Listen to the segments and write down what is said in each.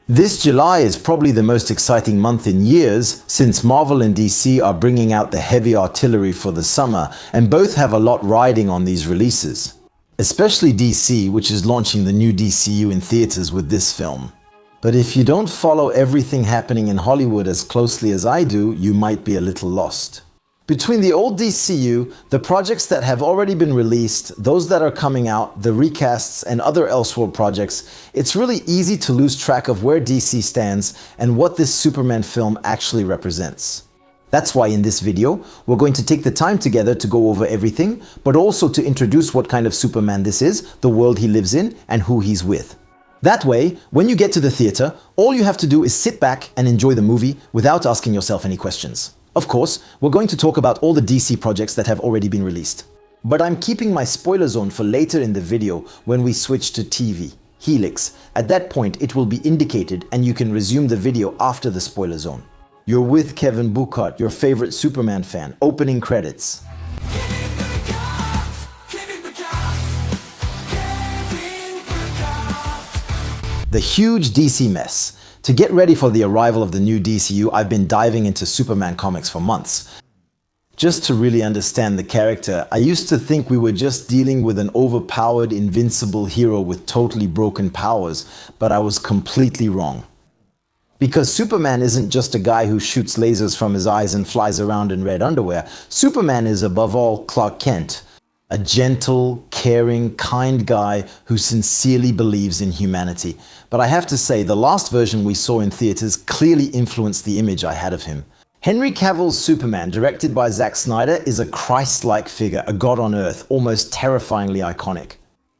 This July is probably the most exciting month in years, since Marvel and DC are bringing out the heavy artillery for the summer, and both have a lot riding on these releases. Especially DC, which is launching the new DCU in theaters with this film. But if you don't follow everything happening in Hollywood as closely as I do, you might be a little lost. Between the old DCU, the projects that have already been released, those that are coming out, the recasts, and other Elseworld projects, it's really easy to lose track of where DC stands and what this Superman film actually represents. That's why in this video, we're going to take the time together to go over everything, but also to introduce what kind of Superman this is, the world he lives in, and who he's with. That way, when you get to the theater, all you have to do is sit back and enjoy the movie without asking yourself any questions. Of course, we're going to talk about all the DC projects that have already been released. But I'm keeping my spoiler zone for later in the video when we switch to TV, Helix. At that point, it will be indicated and you can resume the video after the spoiler zone. You're with Kevin Buchart, your favorite Superman fan. Opening credits. The huge DC mess. To get ready for the arrival of the new DCU, I've been diving into Superman comics for months. Just to really understand the character, I used to think we were just dealing with an overpowered, invincible hero with totally broken powers, but I was completely wrong. Because Superman isn't just a guy who shoots lasers from his eyes and flies around in red underwear. Superman is above all Clark Kent, a gentle, caring, kind guy who sincerely believes in humanity. But I have to say, the last version we saw in theaters clearly influenced the image I had of him. Henry Cavill's Superman, directed by Zack Snyder, is a Christ-like figure, a god on earth, almost terrifyingly iconic.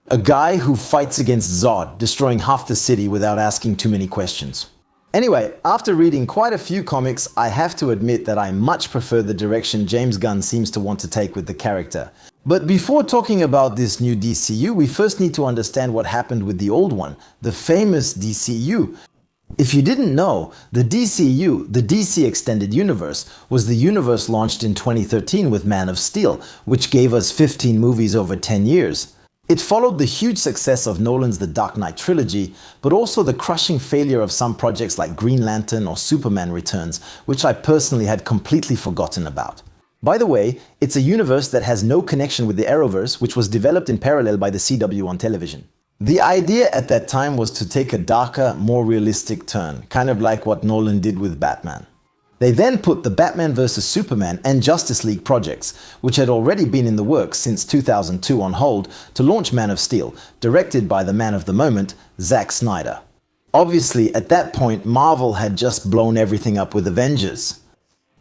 A guy who fights against Zod, destroying half the city without asking too many questions. Anyway, after reading quite a few comics, I have to admit that I much prefer the direction James Gunn seems to want to take with the character. But before talking about this new DCU, we first need to understand what happened with the old one, the famous DCU. If you didn't know, the DCU, the DC Extended Universe, was the universe launched in 2013 with Man of Steel, which gave us 15 movies over 10 years. It followed the huge success of Nolan's The Dark Knight trilogy, but also the crushing failure of some projects like Green Lantern or Superman Returns, which I personally had completely forgotten about. By the way, it's a universe that has no connection with the Arrowverse, which was developed in parallel by the CW on television. The idea at that time was to take a darker, more realistic turn, kind of like what Nolan did with Batman. They then put the Batman vs Superman and Justice League projects, which had already been in the works since 2002, on hold to launch Man of Steel, directed by the man of the moment, Zack Snyder. Obviously, at that point, Marvel had just blown everything up with Avengers.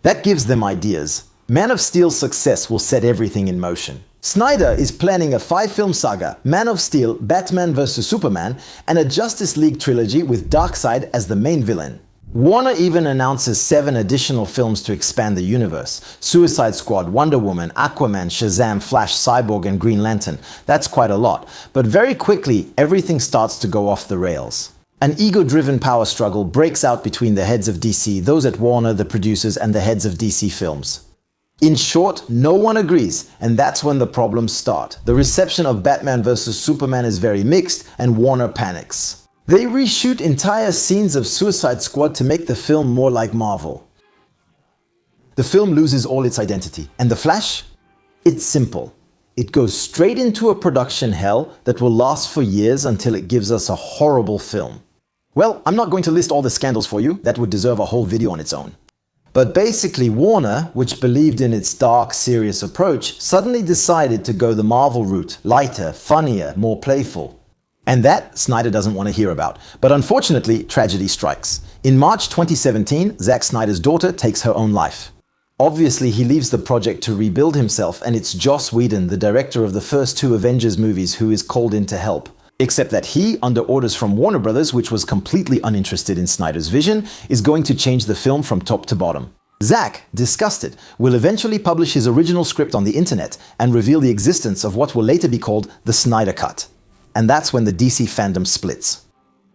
That gives them ideas. Man of Steel's success will set everything in motion. Snyder is planning a 5-film saga, Man of Steel, Batman vs Superman, and a Justice League trilogy with Darkseid as the main villain. Warner even announces 7 additional films to expand the universe. Suicide Squad, Wonder Woman, Aquaman, Shazam, Flash, Cyborg, and Green Lantern. That's quite a lot. But very quickly, everything starts to go off the rails. An ego-driven power struggle breaks out between the heads of DC, those at Warner, the producers, and the heads of DC Films. In short, no one agrees, and that's when the problems start. The reception of Batman vs Superman is very mixed, and Warner panics. They reshoot entire scenes of Suicide Squad to make the film more like Marvel. The film loses all its identity. And The Flash? It's simple. It goes straight into a production hell that will last for years until it gives us a horrible film. Well, I'm not going to list all the scandals for you. That would deserve a whole video on its own. But basically, Warner, which believed in its dark, serious approach, suddenly decided to go the Marvel route, lighter, funnier, more playful. And that Snyder doesn't want to hear about. But unfortunately, tragedy strikes. In March 2017, Zack Snyder's daughter takes her own life. Obviously, he leaves the project to rebuild himself, and it's Joss Whedon, the director of the first 2 Avengers movies, who is called in to help. Except that he, under orders from Warner Brothers, which was completely uninterested in Snyder's vision, is going to change the film from top to bottom. Zack, disgusted, will eventually publish his original script on the internet and reveal the existence of what will later be called the Snyder Cut. And that's when the DC fandom splits.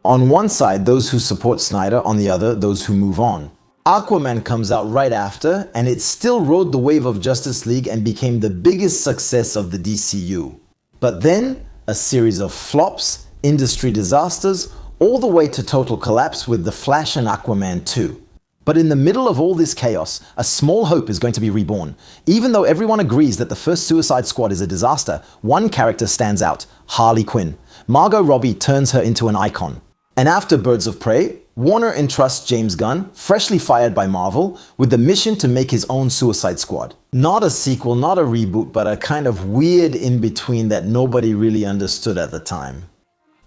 On one side, those who support Snyder, on the other, those who move on. Aquaman comes out right after, and it still rode the wave of Justice League and became the biggest success of the DCU. But then, a series of flops, industry disasters, all the way to total collapse with The Flash and Aquaman 2. But in the middle of all this chaos, a small hope is going to be reborn. Even though everyone agrees that the first Suicide Squad is a disaster, one character stands out: Harley Quinn. Margot Robbie turns her into an icon. And after Birds of Prey, Warner entrusts James Gunn, freshly fired by Marvel, with the mission to make his own Suicide Squad. Not a sequel, not a reboot, but a kind of weird in-between that nobody really understood at the time.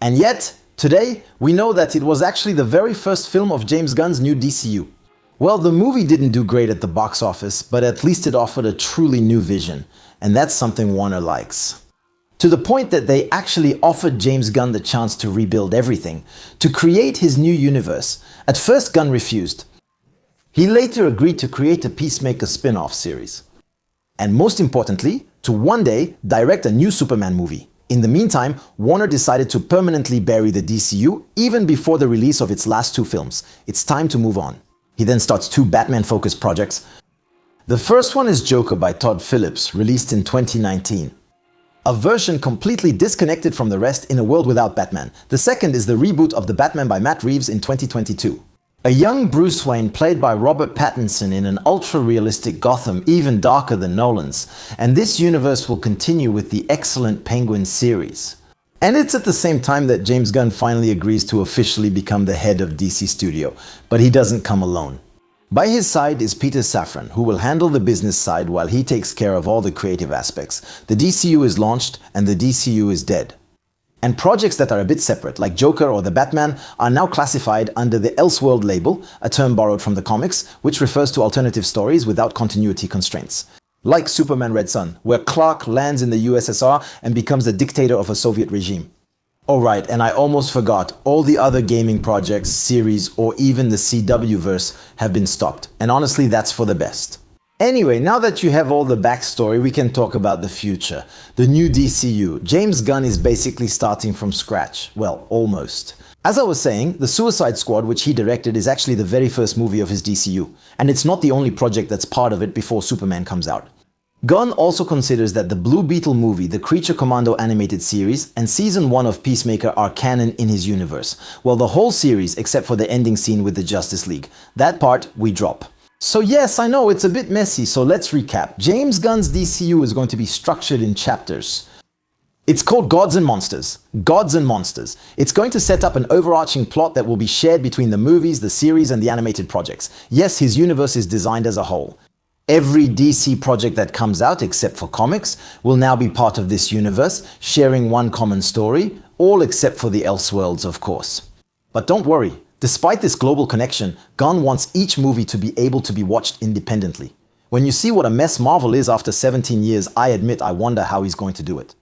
And yet, today, we know that it was actually the very first film of James Gunn's new DCU. Well, the movie didn't do great at the box office, but at least it offered a truly new vision, and that's something Warner likes. To the point that they actually offered James Gunn the chance to rebuild everything, to create his new universe. At first, Gunn refused. He later agreed to create a Peacemaker spin-off series. And most importantly, to one day direct a new Superman movie. In the meantime, Warner decided to permanently bury the DCU even before the release of its last two films. It's time to move on. He then starts two Batman-focused projects. The first one is Joker by Todd Phillips, released in 2019. A version completely disconnected from the rest in a world without Batman. The second is the reboot of The Batman by Matt Reeves in 2022. A young Bruce Wayne played by Robert Pattinson in an ultra-realistic Gotham even darker than Nolan's. And this universe will continue with the excellent Penguin series. And it's at the same time that James Gunn finally agrees to officially become the head of DC Studio, but he doesn't come alone. By his side is Peter Safran, who will handle the business side while he takes care of all the creative aspects. The DCU is launched and the DCU is dead. And projects that are a bit separate, like Joker or The Batman, are now classified under the Elseworld label, a term borrowed from the comics, which refers to alternative stories without continuity constraints. Like Superman Red Son, where Clark lands in the USSR and becomes the dictator of a Soviet regime. Oh right, and I almost forgot, all the other gaming projects, series, or even the CW-verse have been stopped. And honestly, that's for the best. Anyway, now that you have all the backstory, we can talk about the future. The new DCU. James Gunn is basically starting from scratch. Well, almost. As I was saying, the Suicide Squad, which he directed, is actually the very first movie of his DCU. And it's not the only project that's part of it before Superman comes out. Gunn also considers that the Blue Beetle movie, the Creature Commando animated series, and Season 1 of Peacemaker are canon in his universe. Well, the whole series, except for the ending scene with the Justice League. That part, we drop. So yes, I know it's a bit messy, so let's recap. James Gunn's DCU is going to be structured in chapters. It's called Gods and Monsters. Gods and Monsters. It's going to set up an overarching plot that will be shared between the movies, the series, and the animated projects. Yes, his universe is designed as a whole. Every DC project that comes out, except for comics, will now be part of this universe, sharing one common story, all except for the Elseworlds, of course. But don't worry, despite this global connection, Gunn wants each movie to be able to be watched independently. When you see what a mess Marvel is after 17 years, I admit I wonder how he's going to do it.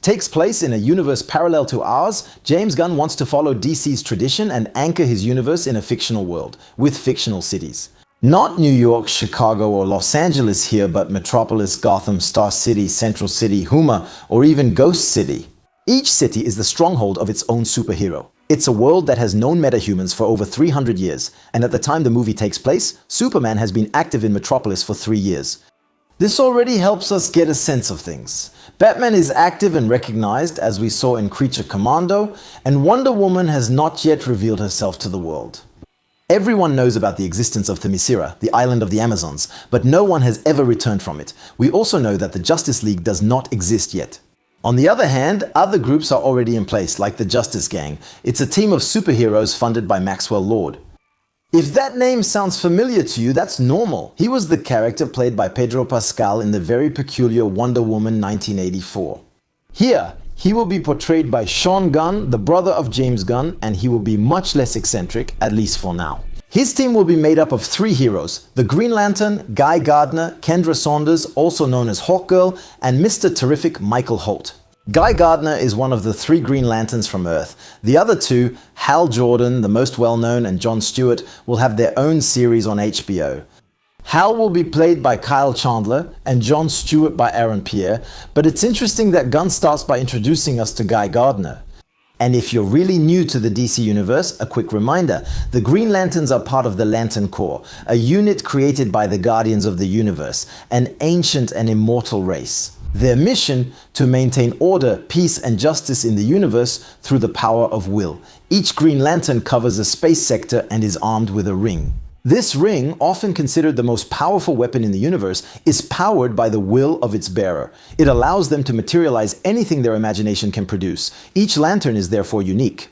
Takes place in a universe parallel to ours, James Gunn wants to follow DC's tradition and anchor his universe in a fictional world, with fictional cities. Not New York, Chicago, or Los Angeles here, but Metropolis, Gotham, Star City, Central City, Huma, or even Ghost City. Each city is the stronghold of its own superhero. It's a world that has known metahumans for over 300 years, and at the time the movie takes place, Superman has been active in Metropolis for 3 years. This already helps us get a sense of things. Batman is active and recognized, as we saw in Creature Commando, and Wonder Woman has not yet revealed herself to the world. Everyone knows about the existence of Themyscira, the island of the Amazons, but no one has ever returned from it. We also know that the Justice League does not exist yet. On the other hand, other groups are already in place, like the Justice Gang. It's a team of superheroes funded by Maxwell Lord. If that name sounds familiar to you, that's normal. He was the character played by Pedro Pascal in the very peculiar Wonder Woman 1984. Here, he will be portrayed by Sean Gunn, the brother of James Gunn, and he will be much less eccentric, at least for now. His team will be made up of 3 heroes: the Green Lantern, Guy Gardner, Kendra Saunders, also known as Hawkgirl, and Mr. Terrific Michael Holt. Guy Gardner is one of the 3 Green Lanterns from Earth. The other 2, Hal Jordan, the most well-known, and John Stewart, will have their own series on HBO. Hal will be played by Kyle Chandler and John Stewart by Aaron Pierre, but it's interesting that Gunn starts by introducing us to Guy Gardner. And if you're really new to the DC Universe, a quick reminder, the Green Lanterns are part of the Lantern Corps, a unit created by the Guardians of the Universe, an ancient and immortal race. Their mission, to maintain order, peace, and justice in the universe through the power of will. Each Green Lantern covers a space sector and is armed with a ring. This ring, often considered the most powerful weapon in the universe, is powered by the will of its bearer. It allows them to materialize anything their imagination can produce. Each lantern is therefore unique.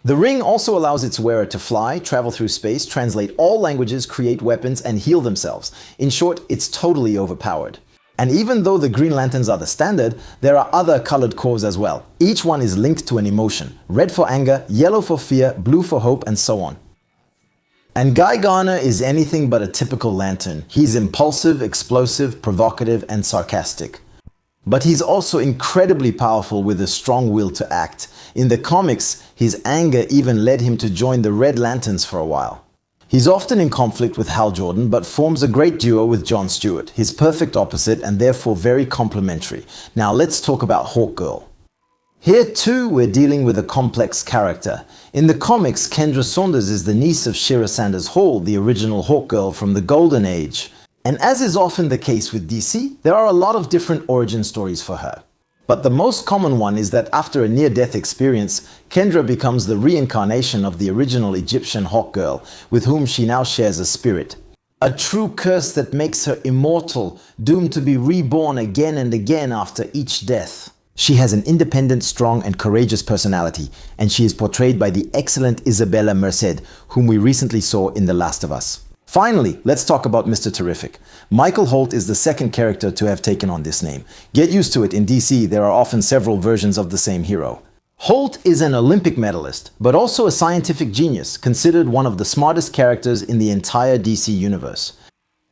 The ring also allows its wearer to fly, travel through space, translate all languages, create weapons, and heal themselves. In short, it's totally overpowered. And even though the Green Lanterns are the standard, there are other colored cores as well. Each one is linked to an emotion. Red for anger, yellow for fear, blue for hope, and so on. And Guy Garner is anything but a typical Lantern. He's impulsive, explosive, provocative, and sarcastic. But he's also incredibly powerful with a strong will to act. In the comics, his anger even led him to join the Red Lanterns for a while. He's often in conflict with Hal Jordan, but forms a great duo with John Stewart, his perfect opposite and therefore very complementary. Now let's talk about Hawkgirl. Here too, we're dealing with a complex character. In the comics, Kendra Saunders is the niece of Shira Sanders Hall, the original Hawkgirl from the Golden Age. And as is often the case with DC, there are a lot of different origin stories for her. But the most common one is that after a near-death experience, Kendra becomes the reincarnation of the original Egyptian Hawkgirl, with whom she now shares a spirit. A true curse that makes her immortal, doomed to be reborn again and again after each death. She has an independent, strong, and courageous personality, and she is portrayed by the excellent Isabella Merced, whom we recently saw in The Last of Us. Finally, let's talk about Mr. Terrific. Michael Holt is the second character to have taken on this name. Get used to it, in DC there are often several versions of the same hero. Holt is an Olympic medalist, but also a scientific genius, considered one of the smartest characters in the entire DC universe.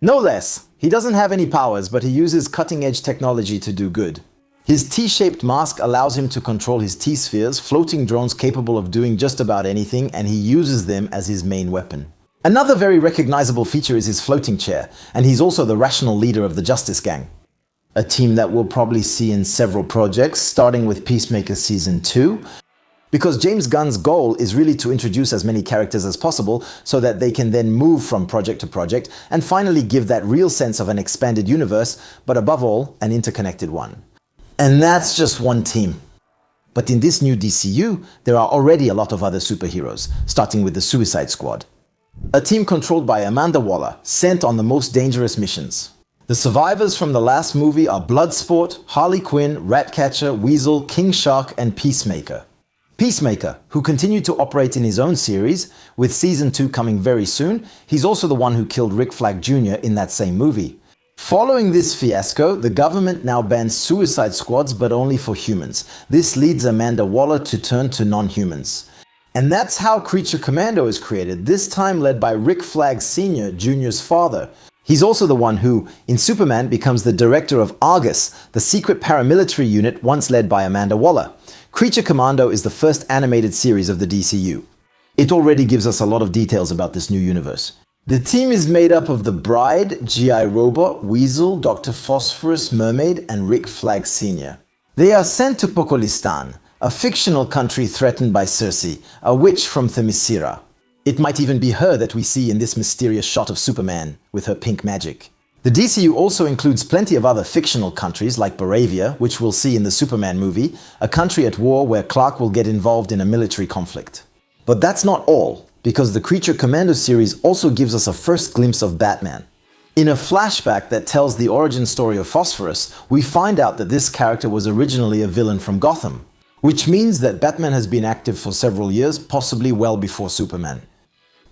No less, he doesn't have any powers, but he uses cutting-edge technology to do good. His T-shaped mask allows him to control his T-spheres, floating drones capable of doing just about anything, and he uses them as his main weapon. Another very recognizable feature is his floating chair, and he's also the rational leader of the Justice Gang. A team that we'll probably see in several projects, starting with Peacemaker Season 2, because James Gunn's goal is really to introduce as many characters as possible so that they can then move from project to project and finally give that real sense of an expanded universe, but above all, an interconnected one. And that's just one team. But in this new DCU, there are already a lot of other superheroes, starting with the Suicide Squad. A team controlled by Amanda Waller, sent on the most dangerous missions. The survivors from the last movie are Bloodsport, Harley Quinn, Ratcatcher, Weasel, King Shark, and Peacemaker. Peacemaker, who continued to operate in his own series, with Season 2 coming very soon, he's also the one who killed Rick Flag Jr. in that same movie. Following this fiasco, the government now bans suicide squads, but only for humans. This leads Amanda Waller to turn to non-humans. And that's how Creature Commando is created, this time led by Rick Flag Sr., Jr.'s father. He's also the one who, in Superman, becomes the director of Argus, the secret paramilitary unit once led by Amanda Waller. Creature Commando is the first animated series of the DCU. It already gives us a lot of details about this new universe. The team is made up of the Bride, G.I. Robot, Weasel, Dr. Phosphorus, Mermaid, and Rick Flag Sr. They are sent to Pokolistan, a fictional country threatened by Circe, a witch from Themyscira. It might even be her that we see in this mysterious shot of Superman, with her pink magic. The DCU also includes plenty of other fictional countries like Baravia, which we'll see in the Superman movie, a country at war where Clark will get involved in a military conflict. But that's not all, because the Creature Commando series also gives us a first glimpse of Batman. In a flashback that tells the origin story of Phosphorus, we find out that this character was originally a villain from Gotham, which means that Batman has been active for several years, possibly well before Superman.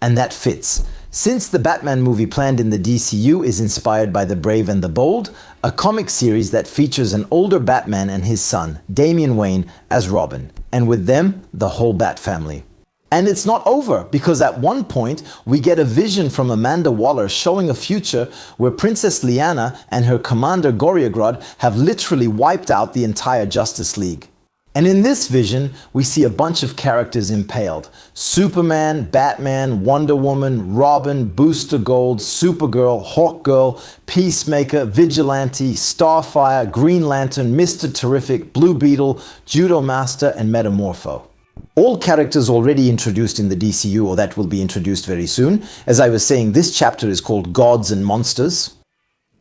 And that fits. Since the Batman movie planned in the DCU is inspired by The Brave and the Bold, a comic series that features an older Batman and his son, Damian Wayne, as Robin, and with them, the whole Bat family. And it's not over, because at one point, we get a vision from Amanda Waller showing a future where Princess Lyanna and her commander Goryagrod have literally wiped out the entire Justice League. And in this vision, we see a bunch of characters impaled. Superman, Batman, Wonder Woman, Robin, Booster Gold, Supergirl, Hawkgirl, Peacemaker, Vigilante, Starfire, Green Lantern, Mr. Terrific, Blue Beetle, Judo Master, and Metamorpho. All characters already introduced in the DCU or that will be introduced very soon. As I was saying, this chapter is called Gods and Monsters.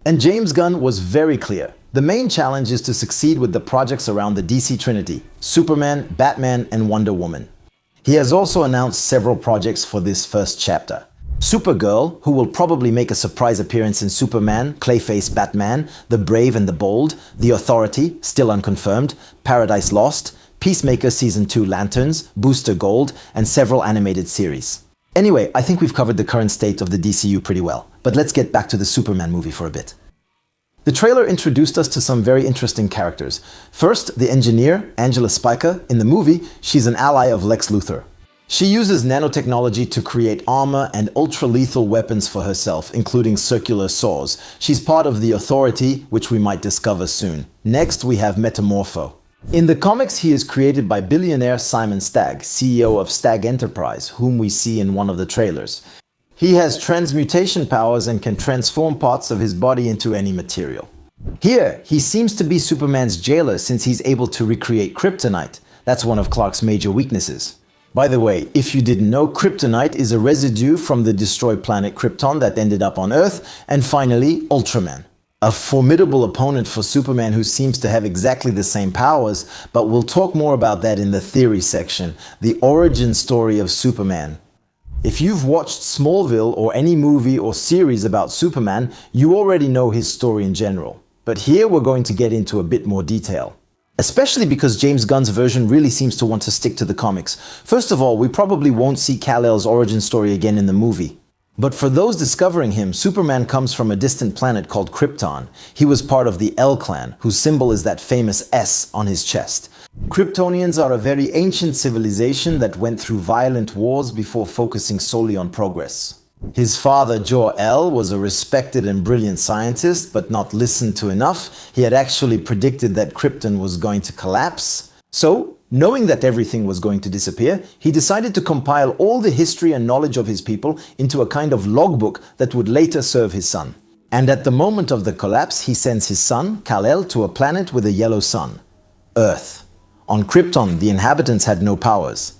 And James Gunn was very clear. The main challenge is to succeed with the projects around the DC Trinity, Superman, Batman, and Wonder Woman. He has also announced several projects for this first chapter. Supergirl, who will probably make a surprise appearance in Superman, Clayface Batman, The Brave and the Bold, The Authority, still unconfirmed, Paradise Lost, Peacemaker Season 2 Lanterns, Booster Gold, and several animated series. Anyway, I think we've covered the current state of the DCU pretty well, but let's get back to the Superman movie for a bit. The trailer introduced us to some very interesting characters. First, the engineer, Angela Spiker. In the movie, she's an ally of Lex Luthor. She uses nanotechnology to create armor and ultra-lethal weapons for herself, including circular saws. She's part of the Authority, which we might discover soon. Next, we have Metamorpho. In the comics, he is created by billionaire Simon Stagg, CEO of Stagg Enterprise, whom we see in one of the trailers. He has transmutation powers and can transform parts of his body into any material. Here, he seems to be Superman's jailer since he's able to recreate kryptonite. That's one of Clark's major weaknesses. By the way, if you didn't know, kryptonite is a residue from the destroyed planet Krypton that ended up on Earth. And finally, Ultraman. A formidable opponent for Superman who seems to have exactly the same powers, but we'll talk more about that in the theory section, the origin story of Superman. If you've watched Smallville or any movie or series about Superman, you already know his story in general. But here we're going to get into a bit more detail. Especially because James Gunn's version really seems to want to stick to the comics. First of all, we probably won't see Kal-El's origin story again in the movie. But for those discovering him, Superman comes from a distant planet called Krypton. He was part of the L-Clan, whose symbol is that famous S on his chest. Kryptonians are a very ancient civilization that went through violent wars before focusing solely on progress. His father, Jor-El, was a respected and brilliant scientist, but not listened to enough. He had actually predicted that Krypton was going to collapse. So, knowing that everything was going to disappear, he decided to compile all the history and knowledge of his people into a kind of logbook that would later serve his son. And at the moment of the collapse, he sends his son, Kal-El, to a planet with a yellow sun, Earth. On Krypton, the inhabitants had no powers.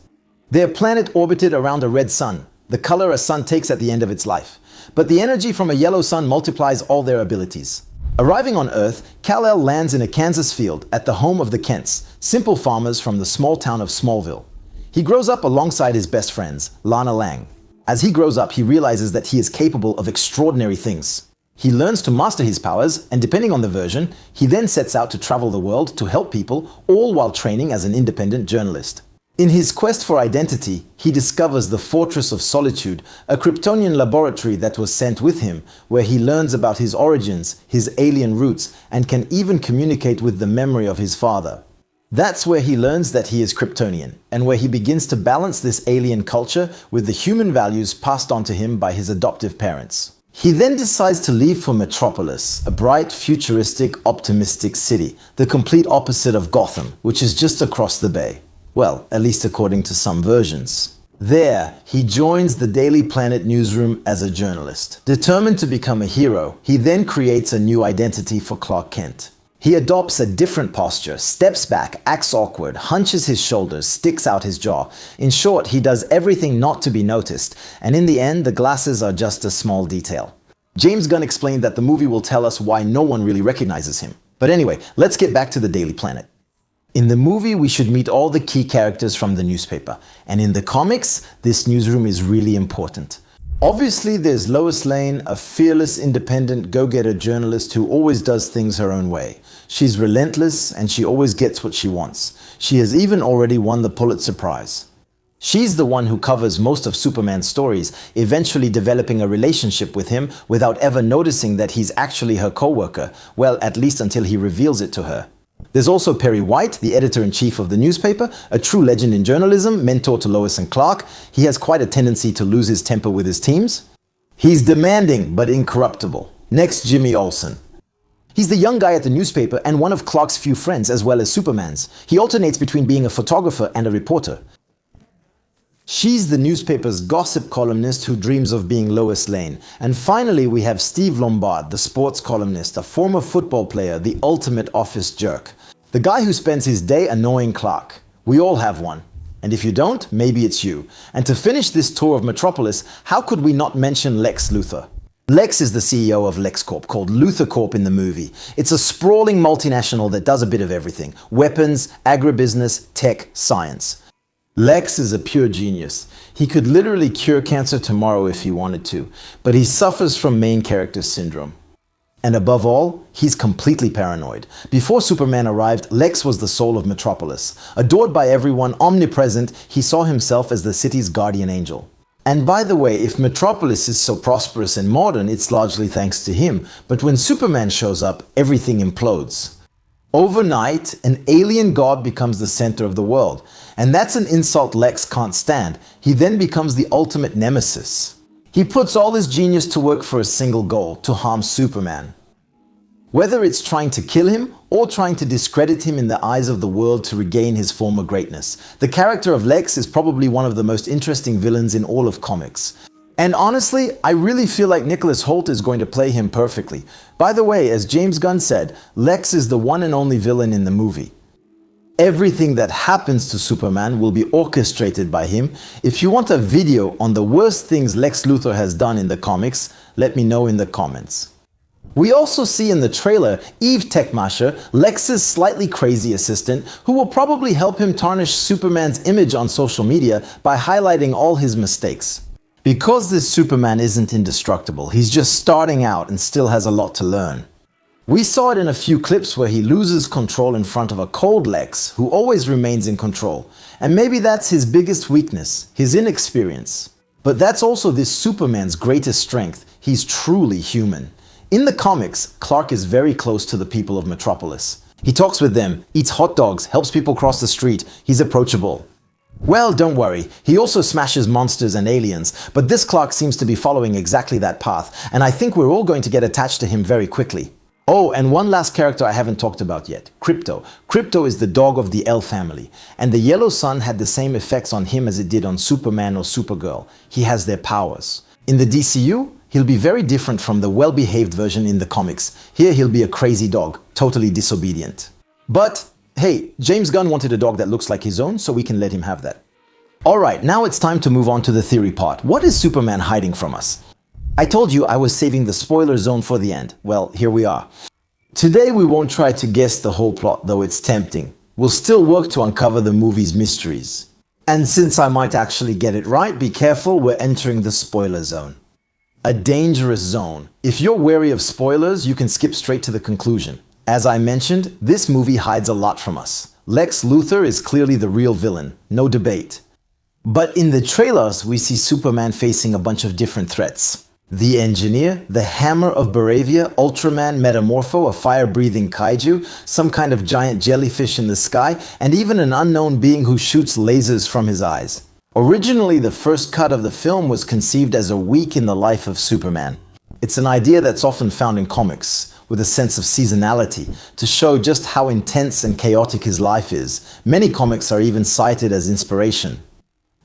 Their planet orbited around a red sun, the color a sun takes at the end of its life. But the energy from a yellow sun multiplies all their abilities. Arriving on Earth, Kal-El lands in a Kansas field at the home of the Kents, simple farmers from the small town of Smallville. He grows up alongside his best friends, Lana Lang. As he grows up, he realizes that he is capable of extraordinary things. He learns to master his powers, and depending on the version, he then sets out to travel the world to help people, all while training as an independent journalist. In his quest for identity, he discovers the Fortress of Solitude, a Kryptonian laboratory that was sent with him, where he learns about his origins, his alien roots, and can even communicate with the memory of his father. That's where he learns that he is Kryptonian, and where he begins to balance this alien culture with the human values passed on to him by his adoptive parents. He then decides to leave for Metropolis, a bright, futuristic, optimistic city, the complete opposite of Gotham, which is just across the bay. Well, at least according to some versions. There, he joins the Daily Planet newsroom as a journalist. Determined to become a hero, he then creates a new identity for Clark Kent. He adopts a different posture, steps back, acts awkward, hunches his shoulders, sticks out his jaw. In short, he does everything not to be noticed, and in the end, the glasses are just a small detail. James Gunn explained that the movie will tell us why no one really recognizes him. But anyway, let's get back to the Daily Planet. In the movie, we should meet all the key characters from the newspaper, and in the comics, this newsroom is really important. Obviously, there's Lois Lane, a fearless, independent, go-getter journalist who always does things her own way. She's relentless, and she always gets what she wants. She has even already won the Pulitzer Prize. She's the one who covers most of Superman's stories, eventually developing a relationship with him without ever noticing that he's actually her co-worker, well, at least until he reveals it to her. There's also Perry White, the editor-in-chief of the newspaper, a true legend in journalism, mentor to Lois and Clark. He has quite a tendency to lose his temper with his teams. He's demanding, but incorruptible. Next, Jimmy Olsen. He's the young guy at the newspaper and one of Clark's few friends, as well as Superman's. He alternates between being a photographer and a reporter. She's the newspaper's gossip columnist who dreams of being Lois Lane. And finally, we have Steve Lombard, the sports columnist, a former football player, the ultimate office jerk. The guy who spends his day annoying Clark. We all have one. And if you don't, maybe it's you. And to finish this tour of Metropolis, how could we not mention Lex Luthor? Lex is the CEO of LexCorp, called Luthor Corp in the movie. It's a sprawling multinational that does a bit of everything. Weapons, agribusiness, tech, science. Lex is a pure genius. He could literally cure cancer tomorrow if he wanted to, but he suffers from main character syndrome. And above all, he's completely paranoid. Before Superman arrived, Lex was the soul of Metropolis. Adored by everyone, omnipresent, he saw himself as the city's guardian angel. And by the way, if Metropolis is so prosperous and modern, it's largely thanks to him. But when Superman shows up, everything implodes. Overnight, an alien god becomes the center of the world. And that's an insult Lex can't stand. He then becomes the ultimate nemesis. He puts all his genius to work for a single goal, to harm Superman. Whether it's trying to kill him or trying to discredit him in the eyes of the world to regain his former greatness, the character of Lex is probably one of the most interesting villains in all of comics. And honestly, I really feel like Nicholas Hoult is going to play him perfectly. By the way, as James Gunn said, Lex is the one and only villain in the movie. Everything that happens to Superman will be orchestrated by him. If you want a video on the worst things Lex Luthor has done in the comics, let me know in the comments. We also see in the trailer Eve Techmasher, Lex's slightly crazy assistant, who will probably help him tarnish Superman's image on social media by highlighting all his mistakes. Because this Superman isn't indestructible, he's just starting out and still has a lot to learn. We saw it in a few clips where he loses control in front of a cold Lex, who always remains in control. And maybe that's his biggest weakness, his inexperience. But that's also this Superman's greatest strength. He's truly human. In the comics, Clark is very close to the people of Metropolis. He talks with them, eats hot dogs, helps people cross the street. He's approachable. Well, don't worry, he also smashes monsters and aliens, but this Clark seems to be following exactly that path, and I think we're all going to get attached to him very quickly. Oh, and one last character I haven't talked about yet, Krypto. Krypto is the dog of the L family, and the yellow sun had the same effects on him as it did on Superman or Supergirl. He has their powers. In the DCU, he'll be very different from the well-behaved version in the comics. Here he'll be a crazy dog, totally disobedient. But hey, James Gunn wanted a dog that looks like his own, so we can let him have that. Alright, now it's time to move on to the theory part. What is Superman hiding from us? I told you I was saving the spoiler zone for the end. Well, here we are. Today we won't try to guess the whole plot, though it's tempting. We'll still work to uncover the movie's mysteries. And since I might actually get it right, be careful, we're entering the spoiler zone. A dangerous zone. If you're wary of spoilers, you can skip straight to the conclusion. As I mentioned, this movie hides a lot from us. Lex Luthor is clearly the real villain, no debate. But in the trailers, we see Superman facing a bunch of different threats. The Engineer, the Hammer of Baravia, Ultraman, Metamorpho, a fire-breathing kaiju, some kind of giant jellyfish in the sky, and even an unknown being who shoots lasers from his eyes. Originally, the first cut of the film was conceived as a week in the life of Superman. It's an idea that's often found in comics, with a sense of seasonality, to show just how intense and chaotic his life is. Many comics are even cited as inspiration.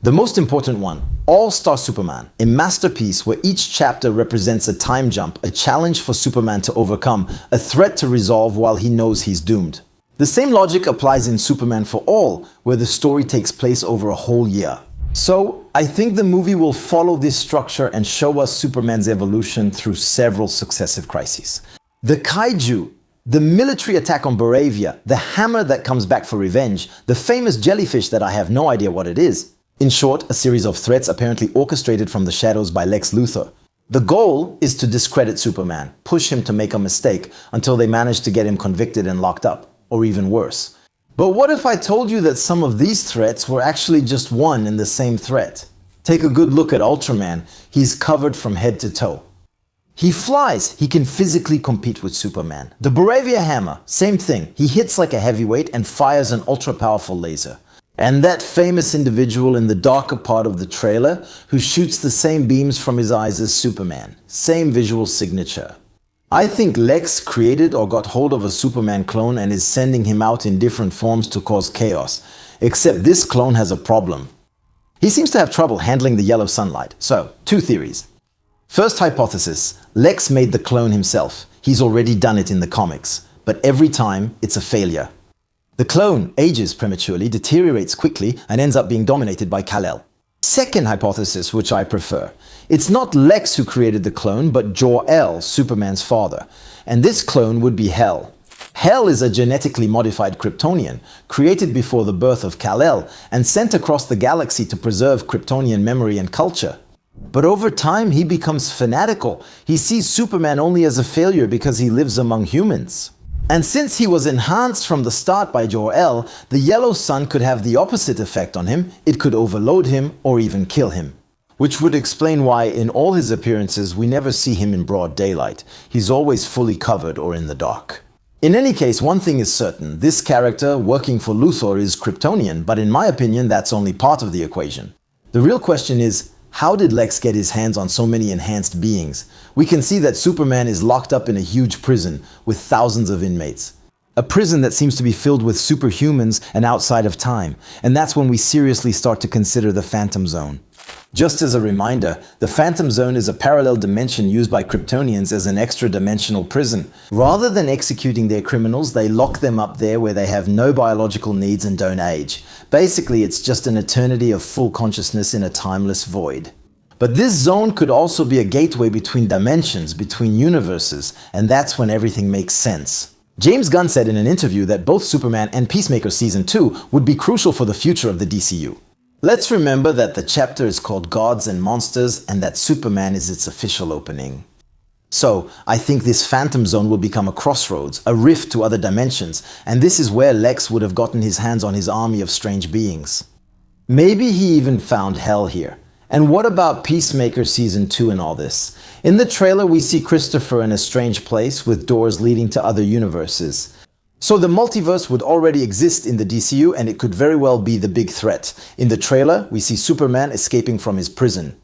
The most important one, All-Star Superman, a masterpiece where each chapter represents a time jump, a challenge for Superman to overcome, a threat to resolve while he knows he's doomed. The same logic applies in Superman for All, where the story takes place over a whole year. So, I think the movie will follow this structure and show us Superman's evolution through several successive crises. The kaiju, the military attack on Baravia, the hammer that comes back for revenge, the famous jellyfish that I have no idea what it is. In short, a series of threats apparently orchestrated from the shadows by Lex Luthor. The goal is to discredit Superman, push him to make a mistake until they manage to get him convicted and locked up, or even worse. But what if I told you that some of these threats were actually just one and the same threat? Take a good look at Ultraman. He's covered from head to toe. He flies. He can physically compete with Superman. The Baravia hammer, same thing. He hits like a heavyweight and fires an ultra-powerful laser. And that famous individual in the darker part of the trailer who shoots the same beams from his eyes as Superman. Same visual signature. I think Lex created or got hold of a Superman clone and is sending him out in different forms to cause chaos. Except this clone has a problem. He seems to have trouble handling the yellow sunlight. So, two theories. First hypothesis, Lex made the clone himself. He's already done it in the comics. But every time, it's a failure. The clone ages prematurely, deteriorates quickly, and ends up being dominated by Kal-El. Second hypothesis, which I prefer. It's not Lex who created the clone, but Jor-El, Superman's father. And this clone would be Hel. Hell is a genetically modified Kryptonian, created before the birth of Kal-El and sent across the galaxy to preserve Kryptonian memory and culture. But over time, he becomes fanatical. He sees Superman only as a failure because he lives among humans. And since he was enhanced from the start by Jor-El, the yellow sun could have the opposite effect on him. It could overload him or even kill him. Which would explain why in all his appearances we never see him in broad daylight. He's always fully covered or in the dark. In any case, one thing is certain. This character working for Luthor is Kryptonian, but in my opinion that's only part of the equation. The real question is, how did Lex get his hands on so many enhanced beings? We can see that Superman is locked up in a huge prison with thousands of inmates. A prison that seems to be filled with superhumans and outside of time. And that's when we seriously start to consider the Phantom Zone. Just as a reminder, the Phantom Zone is a parallel dimension used by Kryptonians as an extra-dimensional prison. Rather than executing their criminals, they lock them up there where they have no biological needs and don't age. Basically, it's just an eternity of full consciousness in a timeless void. But this zone could also be a gateway between dimensions, between universes, and that's when everything makes sense. James Gunn said in an interview that both Superman and Peacemaker Season 2 would be crucial for the future of the DCU. Let's remember that the chapter is called Gods and Monsters and that Superman is its official opening. So, I think this Phantom Zone will become a crossroads, a rift to other dimensions, and this is where Lex would have gotten his hands on his army of strange beings. Maybe he even found hell here. And what about Peacemaker Season 2 and all this? In the trailer we see Christopher in a strange place with doors leading to other universes. So the multiverse would already exist in the DCU and it could very well be the big threat. In the trailer, we see Superman escaping from his prison.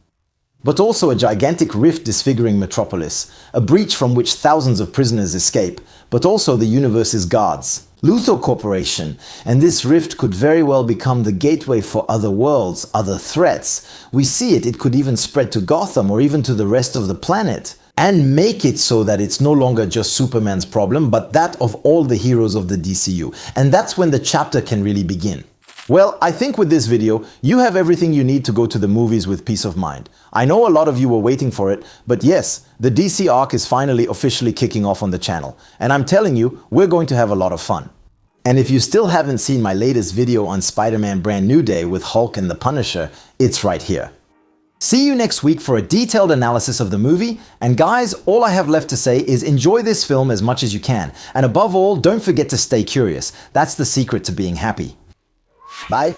But also a gigantic rift disfiguring Metropolis, a breach from which thousands of prisoners escape, but also the universe's guards. Luthor Corporation, and this rift could very well become the gateway for other worlds, other threats. We see it could even spread to Gotham or even to the rest of the planet. And make it so that it's no longer just Superman's problem, but that of all the heroes of the DCU. And that's when the chapter can really begin. Well, I think with this video, you have everything you need to go to the movies with peace of mind. I know a lot of you were waiting for it, but yes, the DC arc is finally officially kicking off on the channel. And I'm telling you, we're going to have a lot of fun. And if you still haven't seen my latest video on Spider-Man Brand New Day with Hulk and the Punisher, it's right here. See you next week for a detailed analysis of the movie, and guys, all I have left to say is enjoy this film as much as you can, and above all, don't forget to stay curious. That's the secret to being happy. Bye.